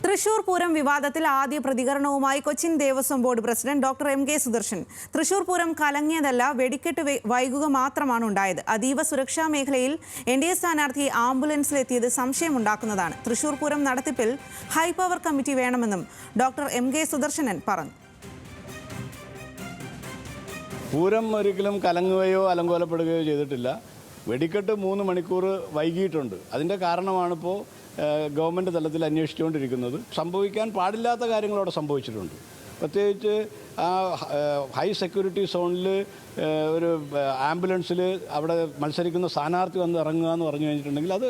തൃശൂർ പൂരം വിവാദത്തിൽ ആദ്യ പ്രതികരണവുമായി Cochin Devaswom board president doctor M K. Sudarshan. Thrissur Pooram കലങ്ങിയതല്ല, വെടിക്കെട്ട് വൈകുക മാത്രമാണ് ഉണ്ടായത്. അതീവ സുരക്ഷാ മേഖലയിൽ എൻ.ഡി.എ സ്ഥാനാർത്ഥി ആംബുലൻസിലെത്തിയത് സംശയമുണ്ടാക്കുന്നതാണ്. തൃശൂർ പൂരം നടത്തിപ്പിൽ ഹൈപവർ കമ്മിറ്റി വേണമെന്നും ഡോക്ടർ എം.കെ. സുദർശനൻ പറഞ്ഞു. പൂരം ഒരിക്കലും കലങ്ങുകയോ അലങ്കോലപ്പെടുകയോ ചെയ്തിട്ടില്ല. വെടിക്കെട്ട് 3 മണിക്കൂർ വൈകിയിട്ടുണ്ട്. അതിൻ്റെ കാരണമാണിപ്പോൾ ഗവൺമെൻറ് തലത്തിൽ അന്വേഷിച്ചുകൊണ്ടിരിക്കുന്നത്. സംഭവിക്കാൻ പാടില്ലാത്ത കാര്യങ്ങൾ അവിടെ സംഭവിച്ചിട്ടുണ്ട്. പ്രത്യേകിച്ച് ആ ഹൈ സെക്യൂരിറ്റി സോണിൽ ഒരു ആംബുലൻസിൽ അവിടെ മത്സരിക്കുന്ന സ്ഥാനാർത്ഥി വന്ന് ഇറങ്ങുക എന്ന് പറഞ്ഞു കഴിഞ്ഞിട്ടുണ്ടെങ്കിൽ അത്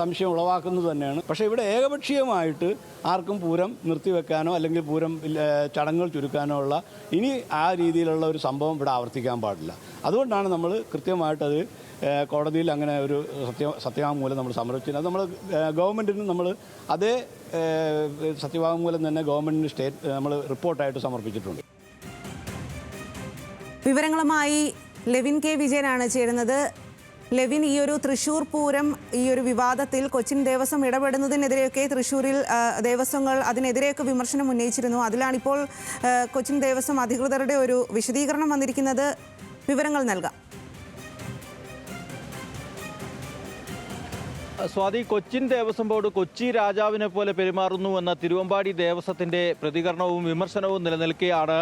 സംശയം ഉളവാക്കുന്നത് തന്നെയാണ്. പക്ഷേ ഇവിടെ ഏകപക്ഷീയമായിട്ട് ആർക്കും പൂരം നിർത്തിവെക്കാനോ അല്ലെങ്കിൽ പൂരം ചടങ്ങുകൾ ചുരുക്കാനോ ഉള്ള ഇനി ആ രീതിയിലുള്ള ഒരു സംഭവം ഇവിടെ ആവർത്തിക്കാൻ പാടില്ല. അതുകൊണ്ടാണ് നമ്മൾ കൃത്യമായിട്ടത് കോടതിയിൽ അങ്ങനെ ഒരു സത്യവാങ്മൂലം നമ്മൾ സമർപ്പിച്ചത്. അത് നമ്മൾ ഗവൺമെൻറ്റിന് നമ്മൾ അതേ സത്യവാങ്മൂലം തന്നെ ഗവൺമെൻറ്റിന് നമ്മൾ റിപ്പോർട്ടായിട്ട് സമർപ്പിച്ചിട്ടുണ്ട്. വിവരങ്ങളുമായി ലെവിൻ കെ വിജയനാണ് ചേരുന്നത്. ലെവിൻ, ഈ ഒരു തൃശൂർ പൂരം ഈ ഒരു വിവാദത്തിൽ കൊച്ചിൻ ദേവസ്വം ഇടപെടുന്നതിനെതിരെയൊക്കെ തൃശ്ശൂരിൽ ദേവസ്വങ്ങൾ അതിനെതിരെയൊക്കെ വിമർശനം ഉന്നയിച്ചിരുന്നു. അതിലാണിപ്പോൾ കൊച്ചിൻ ദേവസ്വം അധികൃതരുടെ ഒരു വിശദീകരണം വന്നിരിക്കുന്നത്. വിവരങ്ങൾ നൽകാം. സ്വാതി, കൊച്ചിൻ ദേവസ്വം ബോർഡ് കൊച്ചി രാജാവിനെ പോലെ പെരുമാറുന്നു എന്ന തിരുവമ്പാടി ദേവസ്വത്തിന്റെ പ്രതികരണവും വിമർശനവും നിലനിൽക്കെയാണ്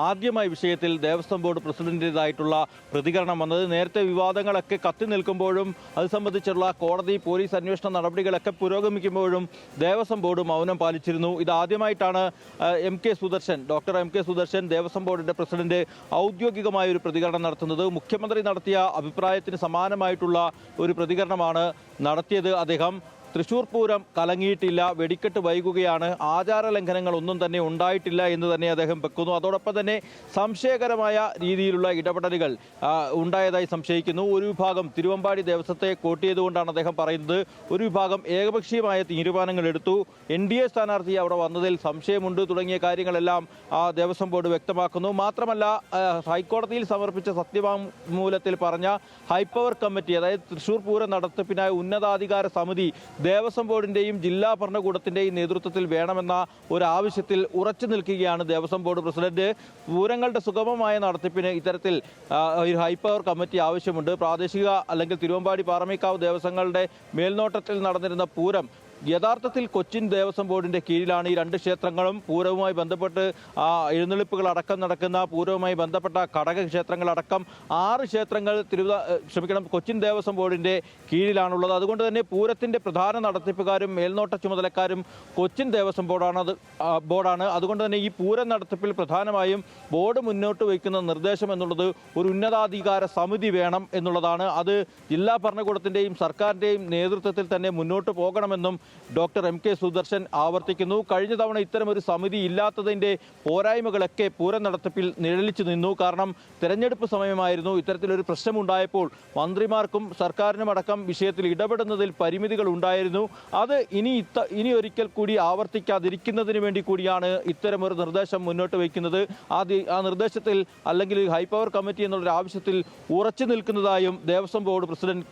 ആദ്യമായി വിഷയത്തിൽ ദേവസ്വം ബോർഡ് പ്രസിഡന്റിൻ്റെതായിട്ടുള്ള പ്രതികരണം വന്നത്. നേരത്തെ വിവാദങ്ങളൊക്കെ കത്തി നിൽക്കുമ്പോഴും അത് സംബന്ധിച്ചുള്ള കോടതി പോലീസ് അന്വേഷണ നടപടികളൊക്കെ പുരോഗമിക്കുമ്പോഴും ദേവസ്വം ബോർഡ് മൗനം പാലിച്ചിരുന്നു. ഇതാദ്യമായിട്ടാണ് doctor M K Sudarshan Devaswom ബോർഡിന്റെ പ്രസിഡന്റ് ഔദ്യോഗികമായ ഒരു പ്രതികരണം നടത്തുന്നത്. മുഖ്യമന്ത്രി നടത്തിയ അഭിപ്രായത്തിന് സമാനമായിട്ടുള്ള ഒരു പ്രതികരണമാണ് നടത്തിയത്. അദ്ദേഹം തൃശൂർ പൂരം കലങ്ങിയിട്ടില്ല, വെടിക്കെട്ട് വൈകുകയാണ്, ആചാര ലംഘനങ്ങൾ ഒന്നും തന്നെ ഉണ്ടായിട്ടില്ല എന്ന് തന്നെ അദ്ദേഹം വെക്കുന്നു. അതോടൊപ്പം തന്നെ സംശയകരമായ രീതിയിലുള്ള ഇടപെടലുകൾ ഉണ്ടായതായി സംശയിക്കുന്നു. ഒരു വിഭാഗം തിരുവമ്പാടി ദേവസ്വത്തെ കോട്ട് ചെയ്തുകൊണ്ടാണ് അദ്ദേഹം പറയുന്നത്. ഒരു വിഭാഗം ഏകപക്ഷീയമായ തീരുമാനങ്ങൾ എടുത്തു, എൻ.ഡി.എ സ്ഥാനാർത്ഥി അവിടെ വന്നതിൽ സംശയമുണ്ട് തുടങ്ങിയ കാര്യങ്ങളെല്ലാം ദേവസ്വം ബോർഡ് വ്യക്തമാക്കുന്നു. മാത്രമല്ല, ഹൈക്കോടതിയിൽ സമർപ്പിച്ച സത്യവാങ്മൂലത്തിൽ പറഞ്ഞ ഹൈപവർ കമ്മിറ്റി, അതായത് തൃശൂർ പൂരം നടത്തിപ്പിനായ ഉന്നതാധികാര സമിതി ദേവസ്വം ബോർഡിന്റെയും ജില്ലാ ഭരണകൂടത്തിന്റെയും നേതൃത്വത്തിൽ വേണമെന്ന ഒരു ആവശ്യത്തിൽ ഉറച്ചു നിൽക്കുകയാണ് ദേവസ്വം ബോർഡ് പ്രസിഡന്റ്. പൂരങ്ങളുടെ സുഗമമായ നടത്തിപ്പിന് ഇത്തരത്തിൽ ഒരു ഹൈപവർ കമ്മിറ്റി ആവശ്യമുണ്ട്. പ്രാദേശിക അല്ലെങ്കിൽ തിരുവമ്പാടി പാറമേക്കാവ് ദേവസ്വങ്ങളുടെ മേൽനോട്ടത്തിൽ നടന്നിരുന്ന പൂരം യഥാർത്ഥത്തിൽ കൊച്ചിൻ ദേവസ്വം ബോർഡിന്റെ കീഴിലാണ്. ഈ 2 ക്ഷേത്രങ്ങളും പൂരവുമായി ബന്ധപ്പെട്ട് എഴുന്നള്ളിപ്പുകൾ അടക്കം നടക്കുന്ന പൂരവുമായി ബന്ധപ്പെട്ട ഘടക ക്ഷേത്രങ്ങളടക്കം 6 ക്ഷേത്രങ്ങൾ കൊച്ചിൻ ദേവസ്വം ബോർഡിന്റെ കീഴിലാണുള്ളത്. അതുകൊണ്ട് തന്നെ പൂരത്തിന്റെ പ്രധാന നടത്തിപ്പുകാരും മേൽനോട്ട ചുമതലക്കാരും കൊച്ചിൻ ദേവസ്വം ബോർഡാണ്. അതുകൊണ്ട് തന്നെ ഈ പൂരം നടത്തിപ്പിൽ പ്രധാനമായും ബോർഡ് മുന്നോട്ട് വയ്ക്കുന്ന നിർദ്ദേശം എന്നുള്ളത് ഒരു ഉന്നതാധികാര സമിതി വേണം എന്നുള്ളതാണ്. അത് ജില്ലാ ഭരണകൂടത്തിന്റെയും സർക്കാരിന്റെയും നേതൃത്വത്തിൽ തന്നെ മുന്നോട്ട് പോകണമെന്നും ഡോക്ടർ എം കെ സുദർശൻ ആവർത്തിക്കുന്നു. കഴിഞ്ഞ തവണ ഇത്തരമൊരു സമിതി ഇല്ലാത്തതിൻ്റെ പോരായ്മകളൊക്കെ പൂരം നടത്തിപ്പിൽ നിഴലിച്ചു നിന്നു. കാരണം തെരഞ്ഞെടുപ്പ് സമയമായിരുന്നു. ഇത്തരത്തിലൊരു പ്രശ്നമുണ്ടായപ്പോൾ മന്ത്രിമാർക്കും സർക്കാരിനും അടക്കം വിഷയത്തിൽ ഇടപെടുന്നതിൽ പരിമിതികൾ ഉണ്ടായിരുന്നു. അത് ഇനി ഒരിക്കൽ കൂടി ആവർത്തിക്കാതിരിക്കുന്നതിന് വേണ്ടി കൂടിയാണ് ഇത്തരമൊരു നിർദ്ദേശം മുന്നോട്ട് വയ്ക്കുന്നത്. ആ നിർദ്ദേശത്തിൽ അല്ലെങ്കിൽ ഹൈപവർ കമ്മിറ്റി എന്നുള്ളൊരു ആവശ്യത്തിൽ ഉറച്ചു നിൽക്കുന്നതായും Devaswom board president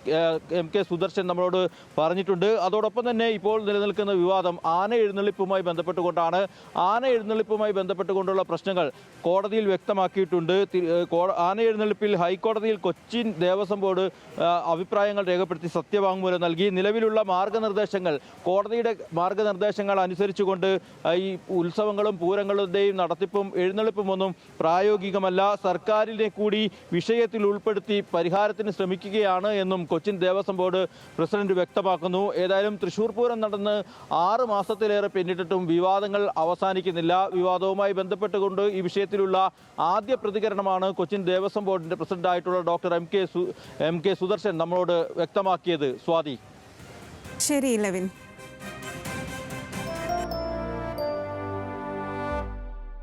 M K Sudarshan നമ്മളോട് പറഞ്ഞിട്ടുണ്ട്. അതോടൊപ്പം തന്നെ ഇപ്പോൾ നിലനിൽക്കുന്ന വിവാദം ആന എഴുന്നള്ളിപ്പുമായി ബന്ധപ്പെട്ടുകൊണ്ടാണ്. ആന എഴുന്നള്ളിപ്പുമായി ബന്ധപ്പെട്ടുകൊണ്ടുള്ള പ്രശ്നങ്ങൾ കോടതിയിൽ വ്യക്തമാക്കിയിട്ടുണ്ട്. ആന എഴുന്നള്ളിപ്പിൽ ഹൈക്കോടതിയിൽ കൊച്ചിൻ ദേവസ്വം ബോർഡ് അഭിപ്രായങ്ങൾ രേഖപ്പെടുത്തി സത്യവാങ്മൂലം നൽകി. നിലവിലുള്ള മാർഗനിർദ്ദേശങ്ങൾ, കോടതിയുടെ മാർഗനിർദ്ദേശങ്ങൾ അനുസരിച്ചുകൊണ്ട് ഈ ഉത്സവങ്ങളും പൂരങ്ങളുടെയും നടത്തിപ്പും എഴുന്നള്ളിപ്പും ഒന്നും പ്രായോഗികമല്ല. സർക്കാരിനെ കൂടി വിഷയത്തിൽ ഉൾപ്പെടുത്തി പരിഹാരത്തിന് ശ്രമിക്കുകയാണ് എന്നും കൊച്ചിൻ ദേവസ്വം ബോർഡ് പ്രസിഡന്റ് വ്യക്തമാക്കുന്നു. ഏതായാലും തൃശൂർ പൂരം നടന്ന് 6 മാസത്തിലേറെ പിന്നിട്ടിട്ടും വിവാദങ്ങൾ അവസാനിക്കുന്നില്ല. വിവാദവുമായി ബന്ധപ്പെട്ടുകൊണ്ട് ഈ വിഷയത്തിലുള്ള ആദ്യ പ്രതികരണമാണ് കൊച്ചിൻ ദേവസ്വം ബോർഡിന്റെ പ്രസിഡന്റായിട്ടുള്ള ഡോക്ടർ എം കെ സുദർശൻ നമ്മളോട് വ്യക്തമാക്കിയത്. സ്വാതി. ശരി ലെവിൻ.